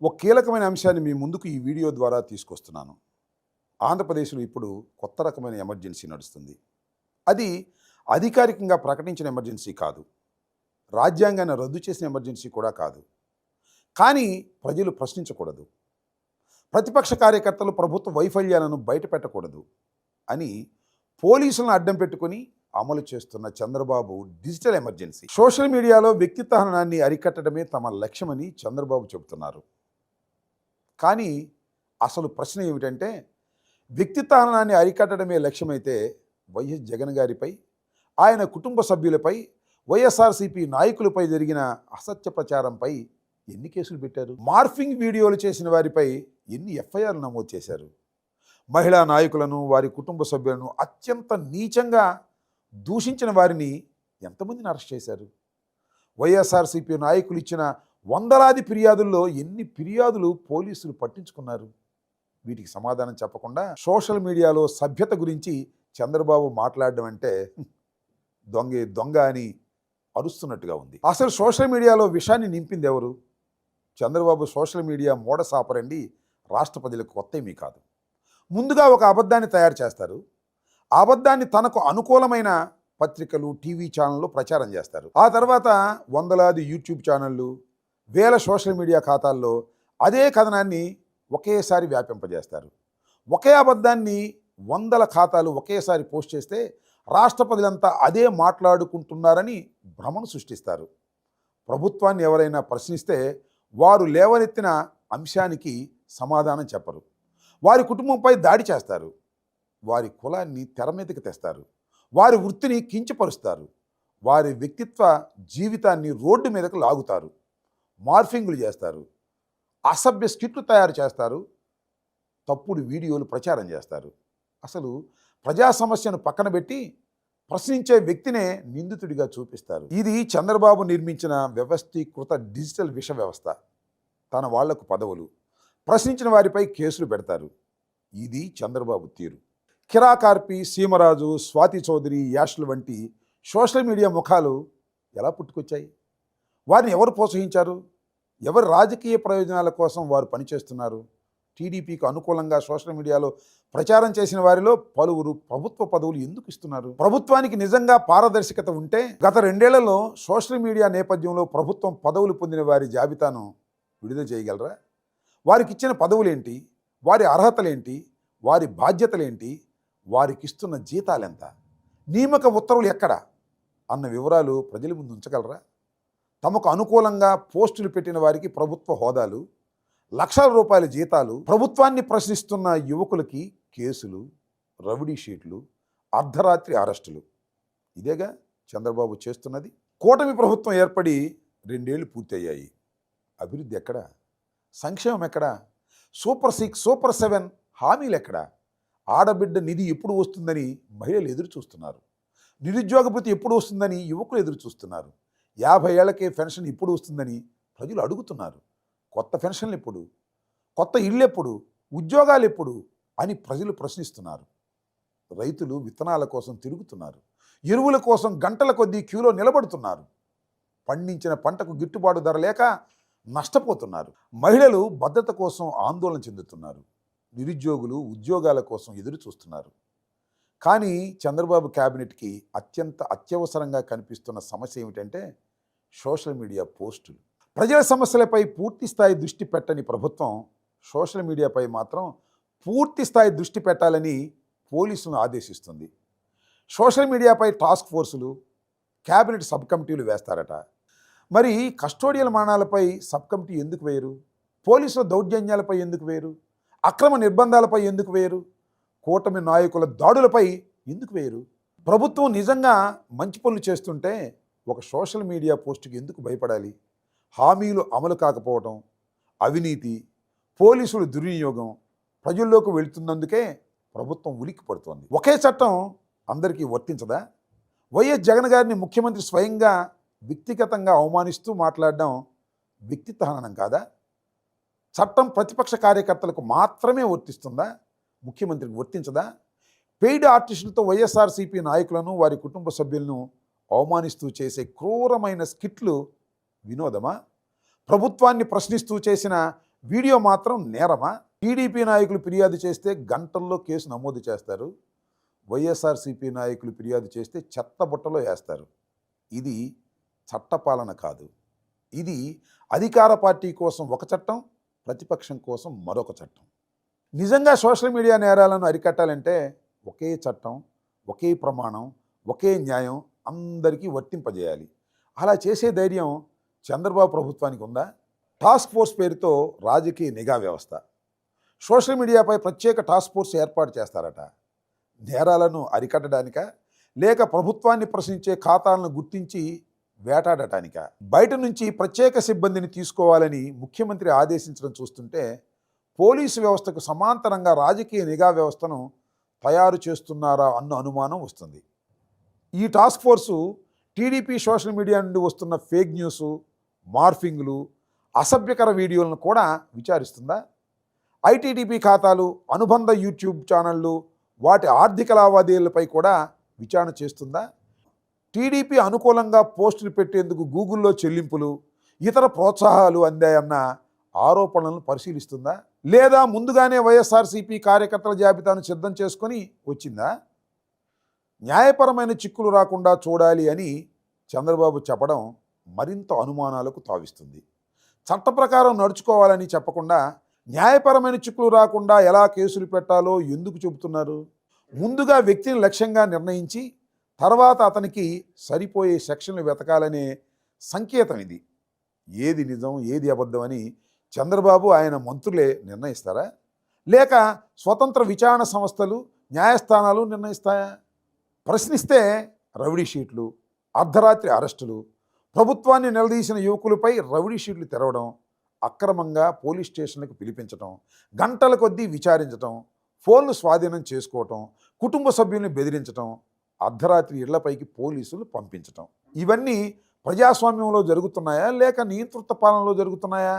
ఒక కీలకమైన అంశాన్ని మీ ముందుకు ఈ వీడియో ద్వారా తీసుకొస్తున్నాను. ఆంధ్రప్రదేశ్‌లో ఇప్పుడు కొత్త రకమైన ఎమర్జెన్సీ నడుస్తుంది. అది అధికారికంగా ప్రకటించిన ఎమర్జెన్సీ కాదు. రాజ్యాంగాన్ని రద్దు చేసిన ఎమర్జెన్సీ కూడా కాదు. కానీ ప్రజలు ప్రశ్నించకూడదు. ప్రతిపక్ష కార్యకర్తలు ప్రభుత్వ వైఫల్యాలను బయటపెట్టకూడదు అని పోలీసులను అడ్డం పెట్టుకొని అమలు చేస్తున్న చంద్రబాబు డిజిటల్ ఎమర్జెన్సీ. సోషల్ మీడియాలో వ్యక్తిత్వ హననాన్ని అరికట్టడమే తమ లక్ష్యమని చంద్రబాబు చెబుతున్నారు. కానీ అసలు ప్రశ్న ఏమిటంటే, వ్యక్తిత్వ హననాన్ని అరికట్టడమే లక్ష్యమైతే వైఎస్ జగన్ గారిపై, ఆయన కుటుంబ సభ్యులపై, వైఎస్ఆర్సీపీ నాయకులపై జరిగిన అసత్య ప్రచారంపై ఎన్ని కేసులు పెట్టారు? మార్ఫింగ్ వీడియోలు చేసిన వారిపై ఎన్ని ఎఫ్ఐఆర్లు నమోదు చేశారు? మహిళా నాయకులను, వారి కుటుంబ సభ్యులను అత్యంత నీచంగా దూషించిన వారిని ఎంతమందిని అరెస్ట్ చేశారు? వైఎస్ఆర్సీపీ నాయకులు ఇచ్చిన వందలాది ఫిర్యాదుల్లో ఎన్ని ఫిర్యాదులు పోలీసులు పట్టించుకున్నారు? వీటికి సమాధానం చెప్పకుండా సోషల్ మీడియాలో సభ్యత గురించి చంద్రబాబు మాట్లాడడం అంటే దొంగే దొంగ అని అరుస్తున్నట్టుగా ఉంది. అసలు సోషల్ మీడియాలో విషాన్ని నింపింది ఎవరు? చంద్రబాబు సోషల్ మీడియా మోడస్ ఆపరండి రాష్ట్ర ప్రజలకు కొత్త ఏమీ కాదు. ముందుగా ఒక అబద్ధాన్ని తయారు చేస్తారు. ఆ అబద్ధాన్ని తనకు అనుకూలమైన పత్రికలు, టీవీ ఛానళ్ళు ప్రచారం చేస్తారు. ఆ తర్వాత వందలాది యూట్యూబ్ ఛానళ్ళు, వేల సోషల్ మీడియా ఖాతాల్లో అదే కథనాన్ని ఒకేసారి వ్యాపింపజేస్తారు. ఒకే అబద్ధాన్ని వందల ఖాతాలు ఒకేసారి పోస్ట్ చేస్తే రాష్ట్ర ప్రజలంతా అదే మాట్లాడుకుంటున్నారని భ్రమను సృష్టిస్తారు. ప్రభుత్వాన్ని ఎవరైనా ప్రశ్నిస్తే వారు లేవనెత్తిన అంశానికి సమాధానం చెప్పరు. వారి కుటుంబంపై దాడి చేస్తారు. వారి కులాన్ని తెర మీదకి తెస్తారు. వారి వృత్తిని కించపరుస్తారు. వారి వ్యక్తిత్వ జీవితాన్ని రోడ్డు మీదకు లాగుతారు. మార్ఫింగులు చేస్తారు. అసభ్య స్కిట్లు తయారు చేస్తారు. తప్పుడు వీడియోలు ప్రచారం చేస్తారు. అసలు ప్రజా సమస్యను పక్కన పెట్టి ప్రశ్నించే వ్యక్తినే నిందితుడిగా చూపిస్తారు. ఇది చంద్రబాబు నిర్మించిన వ్యవస్థీకృత డిజిటల్ విష వ్యవస్థ. తన వాళ్లకు పదవులు, ప్రశ్నించిన వారిపై కేసులు పెడతారు. ఇది చంద్రబాబు తీరు. కిరా కార్పి, సీమరాజు, స్వాతి చౌదరి, యాష్లు వంటి సోషల్ మీడియా ముఖాలు ఎలా పుట్టుకొచ్చాయి? వారిని ఎవరు ప్రోత్సహించారు? ఎవరి రాజకీయ ప్రయోజనాల కోసం వారు పనిచేస్తున్నారు? టీడీపీకి అనుకూలంగా సోషల్ మీడియాలో ప్రచారం చేసిన వారిలో పలువురు ప్రభుత్వ పదవులు ఎందుకు ఇస్తున్నారు? ప్రభుత్వానికి నిజంగా పారదర్శకత ఉంటే గత 2 ఏళ్లలో సోషల్ మీడియా నేపథ్యంలో ప్రభుత్వం పదవులు పొందిన వారి జాబితాను విడుదల చేయగలరా? వారికి ఇచ్చిన పదవులేంటి? వారి అర్హతలేంటి? వారి బాధ్యతలేంటి? వారికి ఇస్తున్న జీతాలెంత? నియామక ఉత్తర్వులు ఎక్కడ అన్న వివరాలు ప్రజల ముందు ఉంచగలరా? తమకు అనుకూలంగా పోస్టులు పెట్టిన వారికి ప్రభుత్వ హోదాలు, లక్షల రూపాయల జీతాలు, ప్రభుత్వాన్ని ప్రశ్నిస్తున్న యువకులకి కేసులు, రౌడీ షీట్లు, అర్ధరాత్రి అరెస్టులు. ఇదేగా చంద్రబాబు చేస్తున్నది. కూటమి ప్రభుత్వం ఏర్పడి 2 ఏళ్లు పూర్తయ్యాయి. అభివృద్ధి ఎక్కడా? సంక్షేమం ఎక్కడా? సూపర్ 6, సూపర్ 7 హామీలు ఎక్కడా? ఆడబిడ్డ నిధి ఎప్పుడు వస్తుందని మహిళలు ఎదురు చూస్తున్నారు. నిరుద్యోగ భృతి ఎప్పుడు వస్తుందని యువకులు ఎదురు చూస్తున్నారు. 50 ఏళ్లకే పెన్షన్ ఎప్పుడు వస్తుందని ప్రజలు అడుగుతున్నారు. కొత్త పెన్షన్లు ఎప్పుడు? కొత్త ఇళ్ళు ఎప్పుడు? ఉద్యోగాలు ఎప్పుడు అని ప్రజలు ప్రశ్నిస్తున్నారు. రైతులు విత్తనాల కోసం తిరుగుతున్నారు. ఎరువుల కోసం గంటల కొద్దీ క్యూలో నిలబడుతున్నారు. పండించిన పంటకు గిట్టుబాటు ధర లేక నష్టపోతున్నారు. మహిళలు భద్రత కోసం ఆందోళన చెందుతున్నారు. నిరుద్యోగులు ఉద్యోగాల కోసం ఎదురు చూస్తున్నారు. కానీ చంద్రబాబు క్యాబినెట్కి అత్యంత అత్యవసరంగా కనిపిస్తున్న సమస్య ఏమిటంటే సోషల్ మీడియా పోస్టులు. ప్రజల సమస్యలపై పూర్తి స్థాయి దృష్టి పెట్టని ప్రభుత్వం సోషల్ మీడియాపై మాత్రం పూర్తి స్థాయి దృష్టి పెట్టాలని పోలీసులను ఆదేశిస్తుంది. సోషల్ మీడియాపై టాస్క్ ఫోర్సులు, క్యాబినెట్ సబ్ కమిటీలు వేస్తారట. మరి కస్టోడియల్ మరణాలపై సబ్ కమిటీ ఎందుకు వేయరు? పోలీసుల దౌర్జన్యాలపై ఎందుకు వేయరు? అక్రమ నిర్బంధాలపై ఎందుకు వేయరు? కూటమి నాయకుల దాడులపై ఎందుకు వేయరు? ప్రభుత్వం నిజంగా మంచి పనులు చేస్తుంటే ఒక సోషల్ మీడియా పోస్టుకి ఎందుకు భయపడాలి? హామీలు అమలు కాకపోవడం, అవినీతి, పోలీసుల దుర్వినియోగం ప్రజల్లోకి వెళుతున్నందుకే ప్రభుత్వం ఉలిక్కి పడుతోంది. ఒకే చట్టం అందరికీ వర్తించదా? వైఎస్ జగన్ గారిని ముఖ్యమంత్రి స్వయంగా వ్యక్తిగతంగా అవమానిస్తూ మాట్లాడడం వ్యక్తిత్వ హననం కాదా? చట్టం ప్రతిపక్ష కార్యకర్తలకు మాత్రమే వర్తిస్తుందా? ముఖ్యమంత్రికి వర్తించదా? పెయిడ్ ఆర్టిస్టులతో వైఎస్ఆర్సీపీ నాయకులను, వారి కుటుంబ సభ్యులను అవమానిస్తూ చేసే క్రూరమైన స్కిట్లు వినోదమా? ప్రభుత్వాన్ని ప్రశ్నిస్తూ చేసిన వీడియో మాత్రం నేరమా? టీడీపీ నాయకులు ఫిర్యాదు చేస్తే గంటల్లో కేసు నమోదు చేస్తారు. వైఎస్ఆర్సీపీ నాయకులు ఫిర్యాదు చేస్తే చెత్తబుట్టలో వేస్తారు. ఇది చట్టపాలన కాదు. ఇది అధికార పార్టీ కోసం ఒక చట్టం, ప్రతిపక్షం కోసం మరొక చట్టం. నిజంగా సోషల్ మీడియా నేరాలను అరికట్టాలంటే ఒకే చట్టం, ఒకే ప్రమాణం, ఒకే న్యాయం అందరికీ వర్తింపజేయాలి. అలా చేసే ధైర్యం చంద్రబాబు ప్రభుత్వానికి ఉందా? టాస్క్ ఫోర్స్ పేరుతో రాజకీయ నిఘా వ్యవస్థ. సోషల్ మీడియాపై ప్రత్యేక టాస్క్ ఫోర్స్ ఏర్పాటు చేస్తారట. నేరాలను అరికట్టడానికా, లేక ప్రభుత్వాన్ని ప్రశ్నించే ఖాతాలను గుర్తించి వేటాడటానికా? బయట నుంచి ప్రత్యేక సిబ్బందిని తీసుకోవాలని ముఖ్యమంత్రి ఆదేశించడం చూస్తుంటే పోలీసు వ్యవస్థకు సమాంతరంగా రాజకీయ నిఘా వ్యవస్థను తయారు చేస్తున్నారా అన్న అనుమానం వస్తుంది. ఈ task force TDP social media నుండి వస్తున్న ఫేక్ న్యూస్, మార్ఫింగ్లు, అసభ్యకర వీడియోలను కూడా విచారిస్తుందా? ఐటీడీపీ ఖాతాలు, అనుబంధ యూట్యూబ్ ఛానళ్ళు, వాటి ఆర్థిక లావాదేవీలపై కూడా విచారణ చేస్తుందా? టీడీపీ అనుకూలంగా పోస్టులు పెట్టేందుకు గూగుల్లో చెల్లింపులు, ఇతర ప్రోత్సాహాలు అందాయన్న ఆరోపణలను పరిశీలిస్తుందా? లేదా ముందుగానే వైఎస్ఆర్సీపీ కార్యకర్తల జాబితాను సిద్ధం చేసుకొని వచ్చిందా? న్యాయపరమైన చిక్కులు రాకుండా చూడాలి అని చంద్రబాబు చెప్పడం మరింత అనుమానాలకు తావిస్తుంది. చట్ట ప్రకారం నడుచుకోవాలని చెప్పకుండా న్యాయపరమైన చిక్కులు రాకుండా ఎలా కేసులు పెట్టాలో ఎందుకు చెబుతున్నారు? ముందుగా వ్యక్తిని లక్ష్యంగా నిర్ణయించి తర్వాత అతనికి సరిపోయే సెక్షన్లు వెతకాలనే సంకేతం ఇది. ఏది నిజం, ఏది అబద్ధం అని చంద్రబాబు, ఆయన మంత్రులే నిర్ణయిస్తారా? లేక స్వతంత్ర విచారణ సంస్థలు, న్యాయస్థానాలు నిర్ణయిస్తాయా? ప్రశ్నిస్తే రౌడీ షీట్లు, అర్ధరాత్రి అరెస్టులు, ప్రభుత్వాన్ని నిలదీసిన యువకులపై రౌడీ షీట్లు తెరవడం, అక్రమంగా పోలీస్ స్టేషన్లకు పిలిపించడం, గంటల కొద్దీ విచారించడం, ఫోన్లు స్వాధీనం చేసుకోవటం, కుటుంబ సభ్యుల్ని బెదిరించటం, అర్ధరాత్రి ఇళ్లపైకి పోలీసులు పంపించటం, ఇవన్నీ ప్రజాస్వామ్యంలో జరుగుతున్నాయా లేక నియంతృత్వ పాలనలో జరుగుతున్నాయా?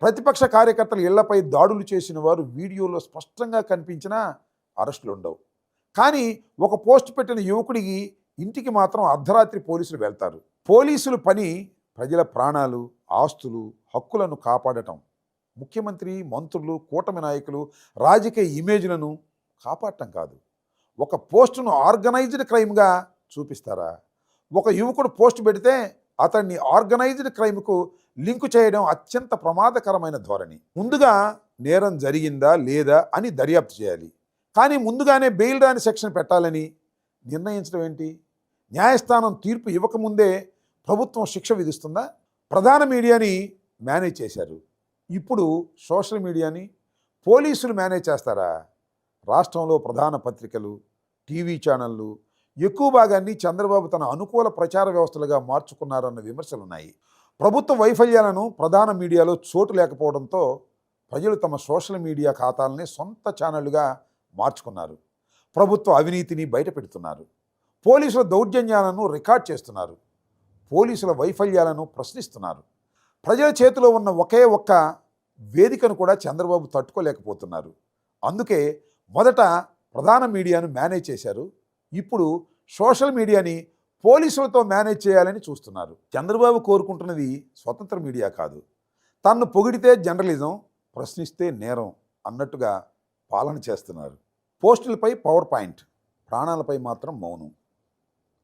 ప్రతిపక్ష కార్యకర్తల ఇళ్లపై దాడులు చేసిన వారు వీడియోలో స్పష్టంగా కనిపించినా అరెస్టులు ఉండవు. కానీ ఒక పోస్ట్ పెట్టిన యువకుడికి ఇంటికి మాత్రం అర్ధరాత్రి పోలీసులు వెళ్తారు. పోలీసుల పని ప్రజల ప్రాణాలు, ఆస్తులు, హక్కులను కాపాడటం. ముఖ్యమంత్రి, మంత్రులు, కూటమి నాయకులు రాజకీయ ఇమేజ్లను కాపాడటం కాదు. ఒక పోస్టును ఆర్గనైజ్డ్ క్రైమ్గా చూపిస్తారా? ఒక యువకుడు పోస్ట్ పెడితే అతన్ని ఆర్గనైజ్డ్ క్రైమ్కు లింకు చేయడం అత్యంత ప్రమాదకరమైన ధోరణి. ముందుగా నేరం జరిగిందా లేదా అని దర్యాప్తు చేయాలి. కానీ ముందుగానే బెయిల్ రాని సెక్షన్ పెట్టాలని నిర్ణయించడం ఏంటి? న్యాయస్థానం తీర్పు ఇవ్వకముందే ప్రభుత్వం శిక్ష విధిస్తుందా? ప్రధాన మీడియాని మేనేజ్ చేశారు. ఇప్పుడు సోషల్ మీడియాని పోలీసులు మేనేజ్ చేస్తారా? రాష్ట్రంలో ప్రధాన పత్రికలు, టీవీ ఛానళ్ళు ఎక్కువ భాగాన్ని చంద్రబాబు తన అనుకూల ప్రచార వ్యవస్థలుగా మార్చుకున్నారన్న విమర్శలున్నాయి. ప్రభుత్వ వైఫల్యాలను ప్రధాన మీడియాలో చోటు లేకపోవడంతో ప్రజలు తమ సోషల్ మీడియా ఖాతాలని సొంత ఛానళ్లుగా మార్చుకున్నారు. ప్రభుత్వ అవినీతిని బయటపెడుతున్నారు. పోలీసుల దౌర్జన్యాలను రికార్డ్ చేస్తున్నారు. పోలీసుల వైఫల్యాలను ప్రశ్నిస్తున్నారు. ప్రజల చేతిలో ఉన్న ఒకే ఒక్క వేదికను కూడా చంద్రబాబు తట్టుకోలేకపోతున్నారు. అందుకే మొదట ప్రధాన మీడియాను మేనేజ్ చేశారు. ఇప్పుడు సోషల్ మీడియాని పోలీసులతో మేనేజ్ చేయాలని చూస్తున్నారు. చంద్రబాబు కోరుకుంటున్నది స్వతంత్ర మీడియా కాదు. తన్ను పొగిడితే జర్నలిజం, ప్రశ్నిస్తే నేరం అన్నట్టుగా పాలన చేస్తున్నారు. పోస్టులపై పవర్ పాయింట్, ప్రాణాలపై మాత్రం మౌనం.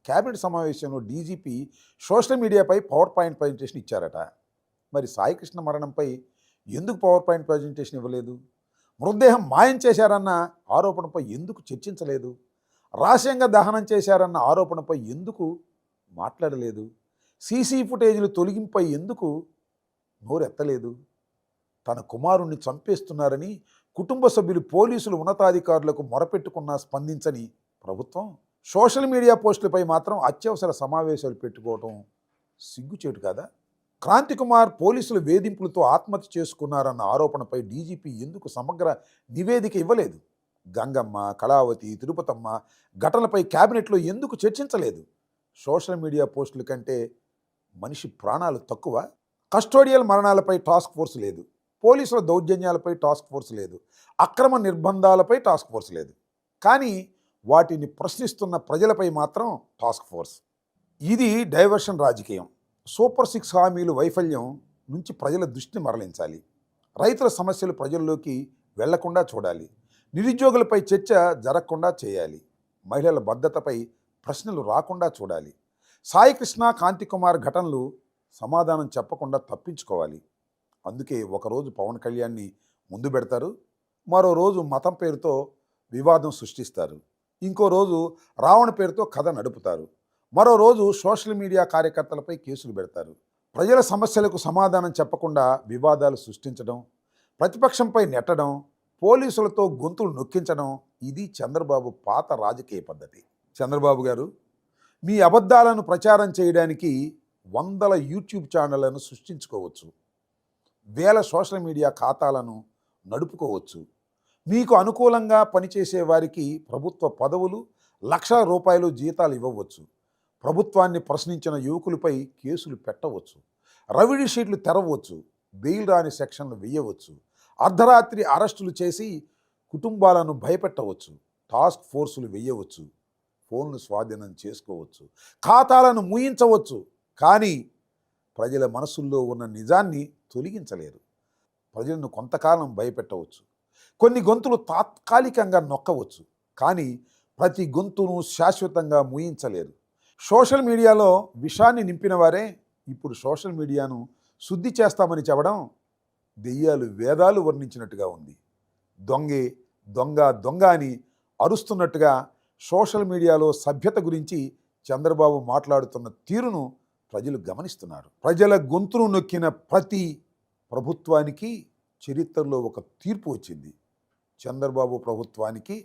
కేబినెట్ సమావేశంలో డీజీపీ సోషల్ మీడియాపై పవర్ పాయింట్ ప్రజెంటేషన్ ఇచ్చారట. మరి సాయికృష్ణ మరణంపై ఎందుకు పవర్ పాయింట్ ప్రజెంటేషన్ ఇవ్వలేదు? మృతదేహం మాయం చేశారన్న ఆరోపణపై ఎందుకు చర్చించలేదు? రహస్యంగా దహనం చేశారన్న ఆరోపణపై ఎందుకు మాట్లాడలేదు? సీసీ ఫుటేజీలు తొలగింపై ఎందుకు నోరెత్తలేదు? తన కుమారుణ్ణి చంపేస్తున్నారని కుటుంబ సభ్యులు, పోలీసులు, ఉన్నతాధికారులకు మొరపెట్టుకున్నా స్పందించని ప్రభుత్వం సోషల్ మీడియా పోస్టులపై మాత్రం అత్యవసర సమావేశాలు పెట్టుకోవటం సిగ్గుచేటు కాదా? క్రాంతి కుమార్ పోలీసుల వేధింపులతో ఆత్మహత్య చేసుకున్నారన్న ఆరోపణపై డీజీపీ ఎందుకు సమగ్ర నివేదిక ఇవ్వలేదు? గంగమ్మ, కళావతి, తిరుపతమ్మ ఘటనలపై కేబినెట్లో ఎందుకు చర్చించలేదు? సోషల్ మీడియా పోస్టుల కంటే మనిషి ప్రాణాలు తక్కువ? కస్టోడియల్ మరణాలపై టాస్క్ ఫోర్స్ లేదు. పోలీసుల దౌర్జన్యాలపై టాస్క్ ఫోర్స్ లేదు. అక్రమ నిర్బంధాలపై టాస్క్ ఫోర్స్ లేదు. కానీ వాటిని ప్రశ్నిస్తున్న ప్రజలపై మాత్రం టాస్క్ ఫోర్స్. ఇది డైవర్షన్ రాజకీయం. సూపర్ 6 హామీలు వైఫల్యం నుంచి ప్రజల దృష్టిని మరలించాలి. రైతుల సమస్యలు ప్రజల్లోకి వెళ్లకుండా చూడాలి. నిరుద్యోగులపై చర్చ జరగకుండా చేయాలి. మహిళల భద్రతపై ప్రశ్నలు రాకుండా చూడాలి. సాయికృష్ణ, కాంతికుమార్ ఘటనలు సమాధానం చెప్పకుండా తప్పించుకోవాలి. అందుకే ఒకరోజు పవన్ కళ్యాణ్ని ముందు పెడతారు, మరో రోజు మతం పేరుతో వివాదం సృష్టిస్తారు, ఇంకో రోజు రావణ పేరుతో కథ నడుపుతారు, మరో రోజు సోషల్ మీడియా కార్యకర్తలపై కేసులు పెడతారు. ప్రజల సమస్యలకు సమాధానం చెప్పకుండా వివాదాలు సృష్టించడం, ప్రతిపక్షంపై నెట్టడం, పోలీసులతో గొంతులు నొక్కించడం ఇది చంద్రబాబు పాత రాజకీయ పద్ధతి. చంద్రబాబు గారు, మీ అబద్ధాలను ప్రచారం చేయడానికి వందల యూట్యూబ్ ఛానళ్లను సృష్టించుకోవచ్చు, వేల సోషల్ మీడియా ఖాతాలను నడుపుకోవచ్చు. మీకు అనుకూలంగా పనిచేసే వారికి ప్రభుత్వ పదవులు, లక్షల రూపాయలు జీతాలు ఇవ్వవచ్చు. ప్రభుత్వాన్ని ప్రశ్నించిన యువకులపై కేసులు పెట్టవచ్చు, రవిడీ షీట్లు తెరవచ్చు, బెయిల్ రాని సెక్షన్లు వేయవచ్చు, అర్ధరాత్రి అరెస్టులు చేసి కుటుంబాలను భయపెట్టవచ్చు, టాస్క్ ఫోర్సులు వేయవచ్చు, ఫోన్లు స్వాధీనం చేసుకోవచ్చు, ఖాతాలను మూయించవచ్చు. కానీ ప్రజల మనసుల్లో ఉన్న నిజాన్ని తొలగించలేరు. ప్రజలను కొంతకాలం భయపెట్టవచ్చు, కొన్ని గొంతులు తాత్కాలికంగా నొక్కవచ్చు, కానీ ప్రతి గొంతును శాశ్వతంగా మూయించలేరు. సోషల్ మీడియాలో విషాన్ని నింపిన వారే ఇప్పుడు సోషల్ మీడియాను శుద్ధి చేస్తామని చెప్పడం దెయ్యాలు వేదాలు వర్ణించినట్టుగా ఉంది. దొంగే దొంగ దొంగ అని అరుస్తున్నట్టుగా సోషల్ మీడియాలో సభ్యత గురించి చంద్రబాబు మాట్లాడుతున్న తీరును ప్రజలు గమనిస్తున్నారు. ప్రజల గొంతును నొక్కిన ప్రతి ప్రభుత్వానికి చరిత్రలో ఒక తీర్పు వచ్చింది. చంద్రబాబు ప్రభుత్వానికి